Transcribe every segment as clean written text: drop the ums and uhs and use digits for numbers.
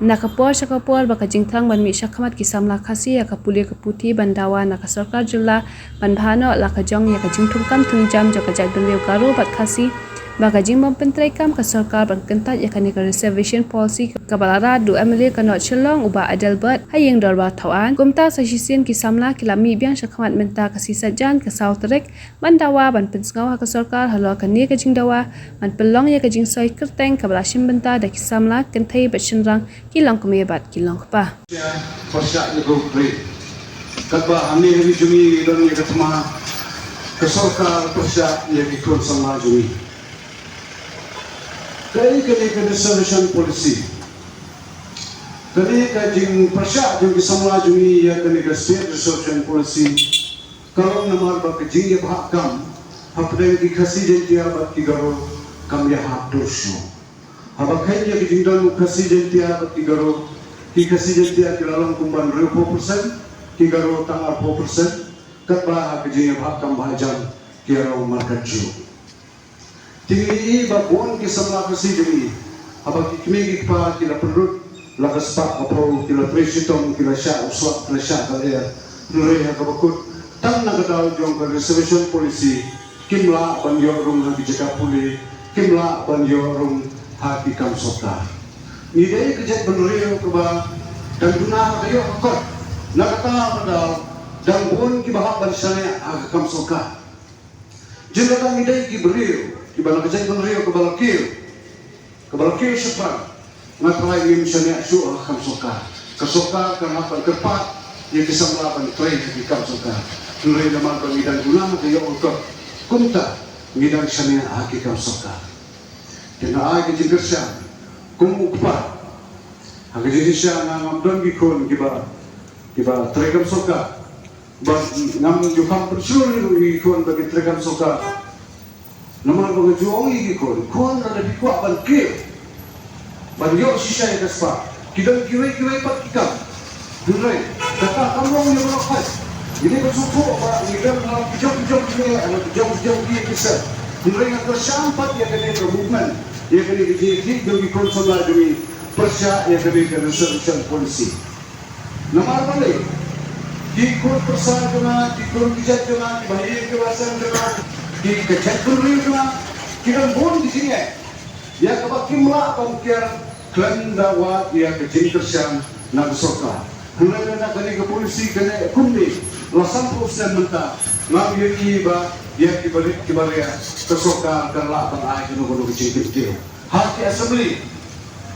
Nakapor sakapor baka jingthang ban mi shakhamat ki samla khasi ya kapuli kaputi bandawa naka sarkar jilla ban bhano la kajong ya kajingthum kam thungjam jo kajak dunleu garu bat khasi baka jingbam pentrai kam ka sarkar ban kentat ya kanika reservation policy kabalara du emily kanot chelong uba adelbert hayeng dorba thawan kumta sasisin ki samla kilami biang shakhamat menta kasi sajan ka sautrek bandawa ban pensngau ka sarkar halo kani ka jingdawa ban pelong ya ka jingsoi kerteng kabala shimbenta da ki samla kenthai bachinrang kilong kumebat kilong pa pasya ni gopre kadba ami hari jumi don ni katma kasorka pasya ni ikon sama jumi kai kene reservation policy kene ka jing pasya jung sama jumi ya kene ka state reservation policy kalau namar ba ka jing ya bahkam hapde ki khasi jentia ba ki garo kam ya hap dosho haba khaye ki jingdon khasi jentia ba ki garo ki kasi jentia ki lalong kumban 4% ki garo tang 4% katba ha ki bahkam bahajam ki aro market ju tingi ba bon ki samla kasi jemi haba ki kmegi pa ki la perut la kaspa apo ki la presiton ki la sha uswa la sha kale nure ha ka bakut tang na gadau jong ka reservation policy kimla ban yo rum ha ki jaka puli kimla ban yo rum ha ki kam sota ni dai kerja penuriu ke ba dan guna kayo akot nakata pada dan pun ki bahak barisane agam soka jengkata ni dai ki beriu ki bala kerja penuriu ke balakir sepan ngatrai ni misalnya su agam soka kesoka karena kerpat yang disamlapan trai ki kam soka nuri nama dan guna kayo akot kunta ngidang sane agam soka kena agi jengkersa kumukpa hagi jinisya ngam don gikon kiba tregam soka ba ngam jukam persul gikon bagi tregam soka namar bagi juongi gikon kon ada di kwa ban ke ban yo sisa ya kaspa kidang kiwe pat kikam dunai kata kamu yang berapa ini bersuku ba ngidam dalam jom ni ana jom dia kisah dunai ngak sampat ya kene movement ya kene di gikon sola demi persya yang kami reservation policy. Nomor balik, ikut persya kena, ikut kijat kena, bahaya kewasan kena, dikejat beri kena, kita pun di sini. Ya kepada kimla pangkir klan dakwah ya kejin persya nak soka. Mulai nak kini ke polisi kena kundi, lasan proses mentah, ngambil iba ya kibalik kesoka dan lah pengai kena kudu kejin kecil. Hati assembly.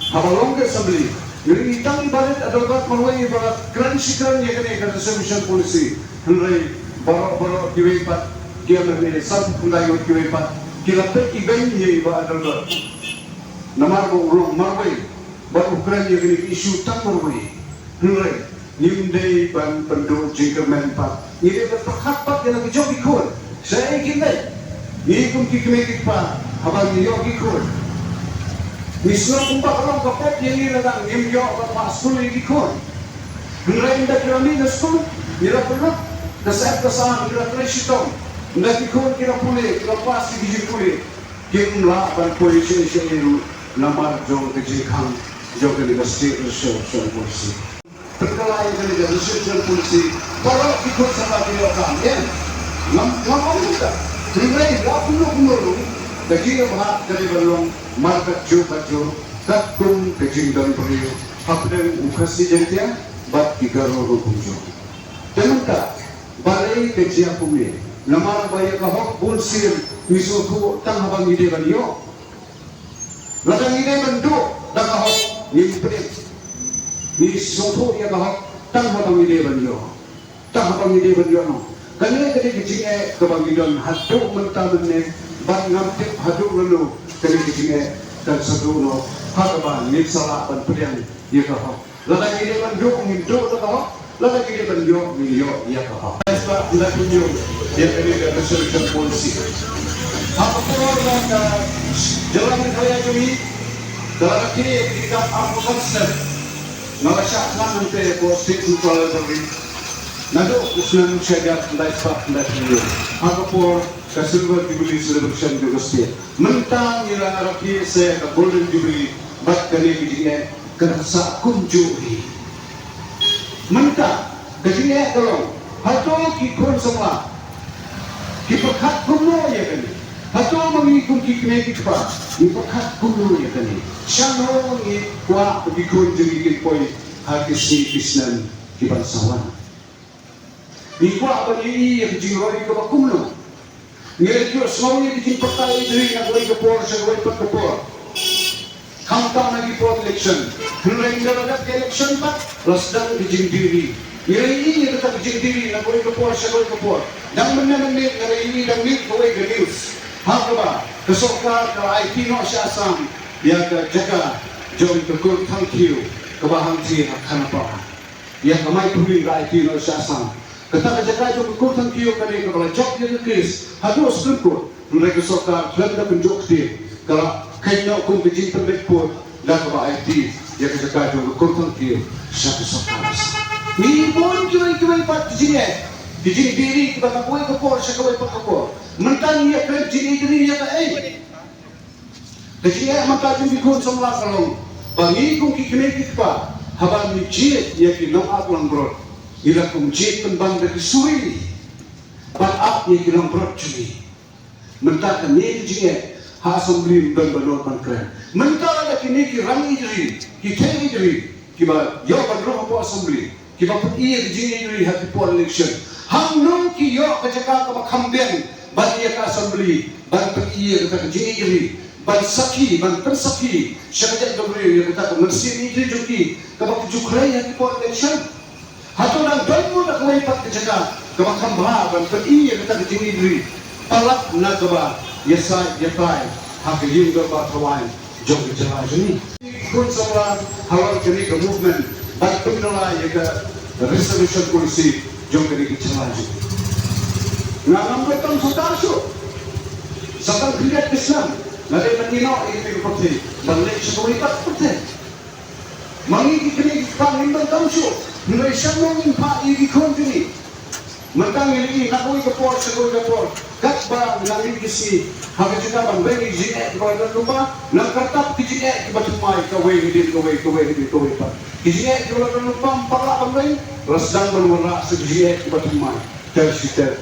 Habalong ke assembly yang itang balik adalah melalui barat kran yang kena reservation policy henry baru kiwepat kia menjadi satu pundayo kiwepat kila peki benye iba adalah namar urung marway baru kran yang kena isu tak marway henry nimdei ban penduduk jingkermen pat ini berpakat yang lagi jauh ikut saya ingin ini kumki kemekik pa habang iyo ikut Misal kumpak orang kapot yang ini datang nimjo bapak sekolah ini kon. Nilai indah kira minus sekolah, kira perlu, dasar kesalahan kira tersitom. Indah ikon kira pulih, kira pasti biji pulih. Kimlah ban polisi itu nama jong kejikang jong kena state reservation policy. Perkara yang kena reservation policy, kalau ikut sama dia kan, ya, ngomong kita. Nilai berapa Daging bahak dari balong market jo takum kejing dan beriu hapden ukasi jentia bat 3 rogo kunjo jangan tak balai kejia pumi namar baya kahok bunsir misuku tang habang ide banyo ladang ide bendu dak kahok nyimprit misuku ya kahok tang habang ide banyo no kanila kejing kebangidon haduk mentabene ban ngamtip haduk lalu kali kecingnya dan satu no hakaban nipsala ban pediang ya kau lada ini ban jok ngindok to kau lada ini ban jok milio ya kau sebab tidak tunjuk dia kali ke reservation policy apa program ka jalan kaya kami dalam kini kita amukan step ngasyak nanti posting soal beri nado usulan syagat life tunjuk apa por Silver Jubilee celebration juga setiap mentang ila raki saya ke Golden Jubilee bat kali begini kerasa kunjuri mentah gajinya kalau hatol kikon semua kipakat kuno ya kan hatol mengikut kikne kikpa kipakat kuno ya kan syano ni kuat kikon jadi kikpoi hakis ni kisnan kibansawan ni kuat bagi yang jiroi kebakumno ngerti semua ni bikin pertai dari nak boleh kepor saya boleh kepor countdown lagi for election mulai ada election pak lasdang dijing diri ini tetap dijing diri nak boleh kepor saya boleh kepor dan benar ini dan ni boleh ke news apa kesokar ke IT no syasam dia ke jaga jom tekul thank you kebahan si akan apa yang kemai pulih ke IT no syasam kata jaga jom tekul thank you kali kepala job dia kes harus tekul mulai kesokar kelanda penjok dia kalau kayaknya aku begini terbaik pun dah kepada IT yang kita jom tekul thank you satu sekali ni pun cuma pat di sini diri kita tak boleh kepor saya boleh kepor mentang ia kerja diri ya tak kecil maka jadi kun semula kalau bangi kun kikne kikpa haban ni jit ya ki long at lang brot ila kun jit pembang dari suri ban up ya ki long brot cumi mentang ni jit ha assembly ban banor ban kren mentang ada kini ki rangi diri ki tegi diri ki ba yo ban roh po assembly ki ba put iya jini diri hati po election hang nong ki yo kajaka ka khamben ban iya ka assembly ban put iya ka jini diri ban saki ban tersaki syakajat dobri yang kita mersih ini juki kabak jukrai yang di election hatau dan doimu nak lepat ke jaga kabak kambah ban pei yang kita kejini diri palak na kabak yesai yetai hak yin kabak kawan jom jalan ini kun semua halal kini ke movement ban penala yang ke resolution polisi jom kini ke jalan ini ngam betam sotarsu sakal kriat Islam Nanti menino ini seperti balik sekuritas seperti mangi kini pangin bertamsu mulai semua impak ini kontini mentang ini nak boleh kepor sekuri kepor katba nak ini kisi harga kita bang beri jinet kalau ada lupa nak kertas jinet kita cumai kawai pak jinet kalau ada lupa empat bang rasang berwarna sejinet kita cumai tersiter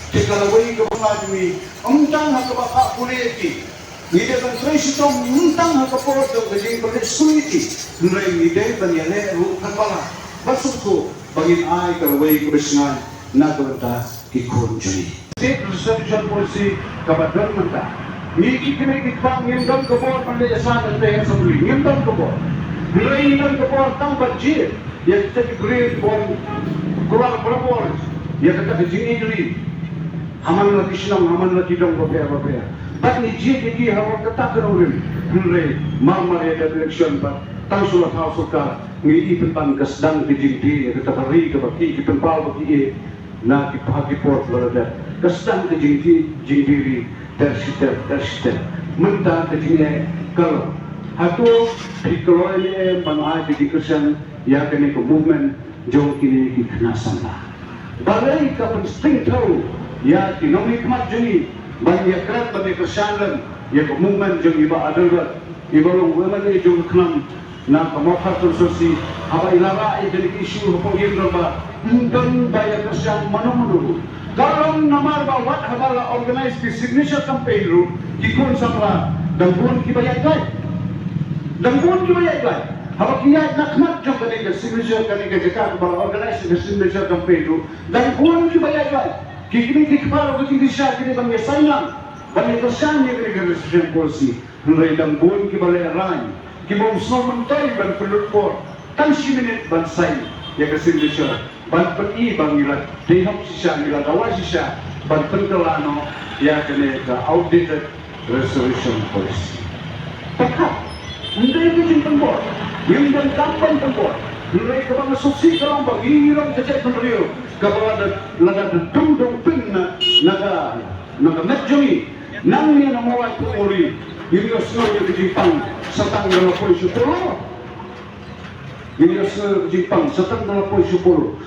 kita lagi kepala ini entang nak bapak politik Nida kan fresh itu mentang hak kapor do gajing pada suiti nrai nida banyale ru kepala basuku bagi ai kalway kubisngan na kota ikon juni state resolution policy kabadan menta ni kikene kitpang ngendam kapor pande jasa nte assembly ngendam kapor nrai ngendam kapor tang bajir ya kita grade bon kular propor ya kata gajing ini haman lagi sinam haman lagi dong bapea But ni jid iki hawa ketak kerulim nre mama ya election ba tang sulah house ka ngi ipan kasdang dijindi kita beri ke baki kita pal baki na ki phagi port berada kasdang dijindi jindiri tersiter menta dijine kalau hatu dikelola manai dedication ya kene ke movement jong kini kinasan lah balai ka pensting tahu ya tinomi kemat jeni banyak kerat banyak kesalahan ya movement jeng iba adalah iba long women jeng kenam na kamafar konsorsi apa ilara jadi isu pengir ba undang banyak kesalahan mana kalau namar ba wat habala organize di signature campaign ru kikon samla dan pun kibayat lai haba kiyat nakmat jeng kani ke signature kani ke jakat ba organize di signature campaign ru dan pun kibayat lai kini kepala kucing disya kini bang sayang bang tersan ni kini resolution policy mulai dambun ki balai ran ki bom somentai bang pelupor tan si minit bang say ya kesin disya bang peti bang ilat deham sisa ilat awal sisa bang pentelano ya kini ke outdated resolution policy pekat ndai kucing tempor yang dan kampung tempor mulai ke bang sosi kalau bang irong jejak penrio kepada laga dundung pin naga metjumi nang ni namawat puri ini osno yang Jepang setang dalam poin 10 ini osno Jepang setang dalam poin 10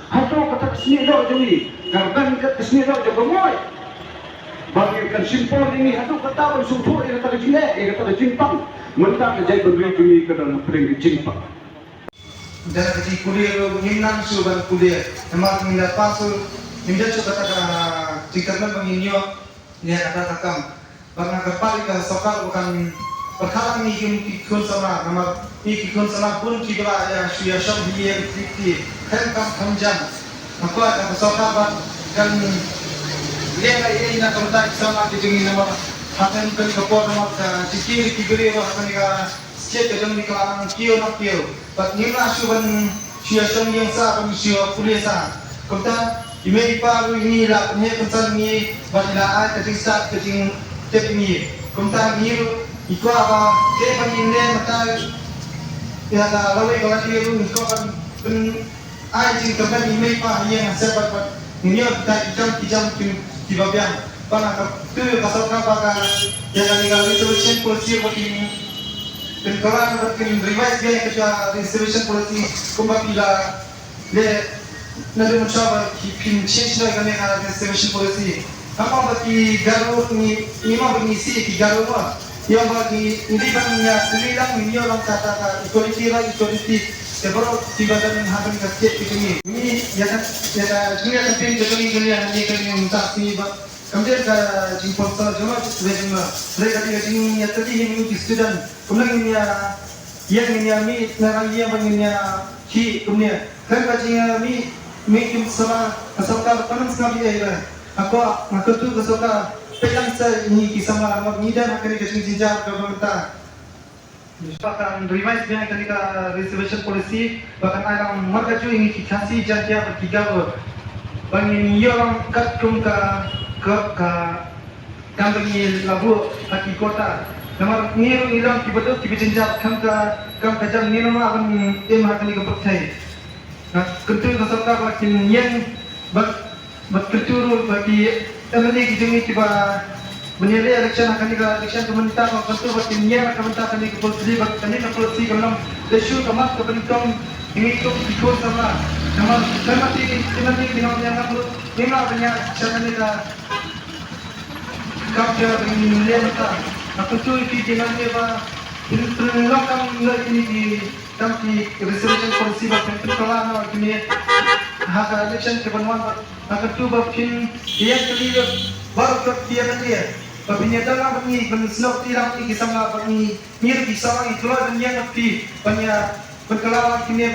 hatau kata kesini do jumi karban kat kesini do jaga moy bagi kan simpul ini hatu kata bersumpu ia kata jine ia kata jimpang mentah kejai beri juni ke dalam pering jimpang dan kecil kuliah minang suban kuliah nama minda pasul minda coba kata jikalan penginyo ni kata takam karena kepala ke sokal bukan perkara ni ikut sama nama ikut sama pun kibra ya suya syam dia titi kan kamjam aku ada sokal kan dia ini nak kerja sama di sini nama hakan kan kapor nama cikir kibri hakan ka siapa yang di kalangan kio nak kio but nila suban suya syam yang sa kan suya kuliah sa kota ime paru ini lah punya concern ni bagaimana kecing start kecing tip ni kota ni iko apa dia panggilan mata ya dah lalu kalau dia tu iko kan ai jing kerja ime pa yang sebab ini kita jam tiba biang pada tu kasar apa yang kalau resolution policy begini dan kalau begini revise dia kerja resolution policy kumpulila le nanti mencoba change lagi dengan resolution policy apa bagi garu ni mah mengisi di garu mah yang bagi ini banyak selilang ini orang kata equality sebab tiba dan hampir kerja ini ya kan juga campaign jadi yang minta sini kemudian ke jimpon sama cuma mereka tidak ingin ya tadi ini student kemudian yang ini narang yang begini ki kemudian kan kajian mi sama asalkan panas sekali ya aku tu kesuka pegang saya ini kisah malam ni dan akan dikasih jinjang ke pemerintah. Bahkan revise dia ketika reservation policy bahkan ada mereka juga ini kasih jantia bertiga bagi orang kat ke kambing labu hati kota. Nama ni hilang tiba-tiba jinjang kam kajang ni nama akan akan dikepercayai. Nah, ketua kesuka bagi yang berketua bagi ini kita tiba menilai election akan election pemerintah tentu bertindak pemerintah akan dipulsi bertani dipulsi kalau lesu kemas kepentingan ini ikut sama nama mati bina yang lima banyak cara kita kerja dengan mereka aku tu dengan dia Terlalu ini di tanki resolution policy bahkan kalau ini hak election kebenaran akan tu bahkan dia terlibat baru dia nanti Babinya dalam begini bersnok tidak ini sama begini mirip sama itu lah dan yang lebih banyak berkelawan kini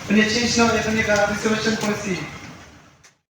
banyak change now ya kini resolution policy.